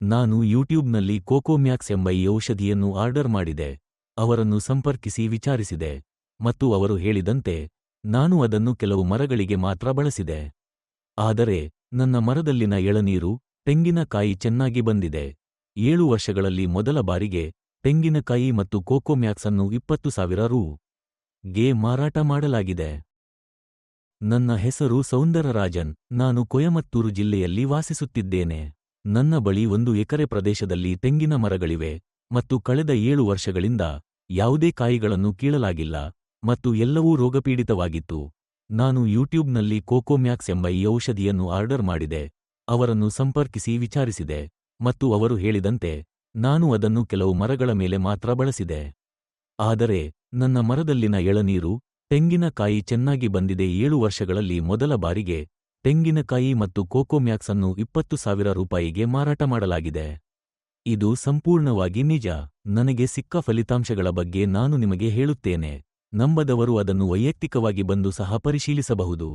ನಾನು ಯೂಟ್ಯೂಬ್ನಲ್ಲಿ ಕೋಕೋಮ್ಯಾಕ್ಸ್ ಎಂಬ ಈ ಔಷಧಿಯನ್ನು ಆರ್ಡರ್ ಮಾಡಿದೆ. ಅವರನ್ನು ಸಂಪರ್ಕಿಸಿ ವಿಚಾರಿಸಿದೆ ಮತ್ತು ಅವರು ಹೇಳಿದಂತೆ ನಾನು ಅದನ್ನು ಕೆಲವು ಮರಗಳಿಗೆ ಮಾತ್ರ ಬಳಸಿದೆ. ಆದರೆ ನನ್ನ ಮರದಲ್ಲಿನ ಎಳನೀರು, ತೆಂಗಿನಕಾಯಿ ಚೆನ್ನಾಗಿ ಬಂದಿದೆ. 7 ವರ್ಷಗಳಲ್ಲಿ ಮೊದಲ ಬಾರಿಗೆ ತೆಂಗಿನಕಾಯಿ ಮತ್ತು ಕೋಕೋಮ್ಯಾಕ್ಸ್ ಅನ್ನು 20,000 ರೂ.ಗೆ ಮಾರಾಟ ಮಾಡಲಾಗಿದೆ. ನನ್ನ ಹೆಸರು ಸೌಂದರರಾಜನ್. ನಾನು ಕೊಯಮತ್ತೂರು ಜಿಲ್ಲೆಯಲ್ಲಿ ವಾಸಿಸುತ್ತಿದ್ದೇನೆ. ನನ್ನ ಬಳಿ 1 ಎಕರೆ ಪ್ರದೇಶದಲ್ಲಿ ತೆಂಗಿನ ಮರಗಳಿವೆ ಮತ್ತು ಕಳೆದ 7 ವರ್ಷಗಳಿಂದ ಯಾವುದೇ ಕಾಯಿಗಳನ್ನು ಕೀಳಲಾಗಿಲ್ಲ ಮತ್ತು ಎಲ್ಲವೂ ರೋಗಪೀಡಿತವಾಗಿತ್ತು. ನಾನು ಯೂಟ್ಯೂಬ್ನಲ್ಲಿ ಕೋಕೋಮ್ಯಾಕ್ಸ್ ಎಂಬ ಈ ಔಷಧಿಯನ್ನು ಆರ್ಡರ್ ಮಾಡಿದೆ. ಅವರನ್ನು ಸಂಪರ್ಕಿಸಿ ವಿಚಾರಿಸಿದೆ ಮತ್ತು ಅವರು ಹೇಳಿದಂತೆ ನಾನು ಅದನ್ನು ಕೆಲವು ಮರಗಳ ಮೇಲೆ ಮಾತ್ರ ಬಳಸಿದೆ. ಆದರೆ ನನ್ನ ಮರದಲ್ಲಿನ ಎಳನೀರು, ತೆಂಗಿನಕಾಯಿ ಚೆನ್ನಾಗಿ ಬಂದಿದೆ. 7 ವರ್ಷಗಳಲ್ಲಿ ಮೊದಲ ಬಾರಿಗೆ ತೆಂಗಿನಕಾಯಿ ಮತ್ತು ಕೋಕೋಮ್ಯಾಕ್ಸ್ ಅನ್ನು 20,000 ರೂಪಾಯಿಗೆ ಮಾರಾಟ ಮಾಡಲಾಗಿದೆ. ಇದು ಸಂಪೂರ್ಣವಾಗಿ ನಿಜ. ನನಗೆ ಸಿಕ್ಕ ಫಲಿತಾಂಶಗಳ ಬಗ್ಗೆ ನಾನು ನಿಮಗೆ ಹೇಳುತ್ತೇನೆ. ನಂಬದವರು ಅದನ್ನು ವೈಯಕ್ತಿಕವಾಗಿ ಬಂದು ಸಹ ಪರಿಶೀಲಿಸಬಹುದು.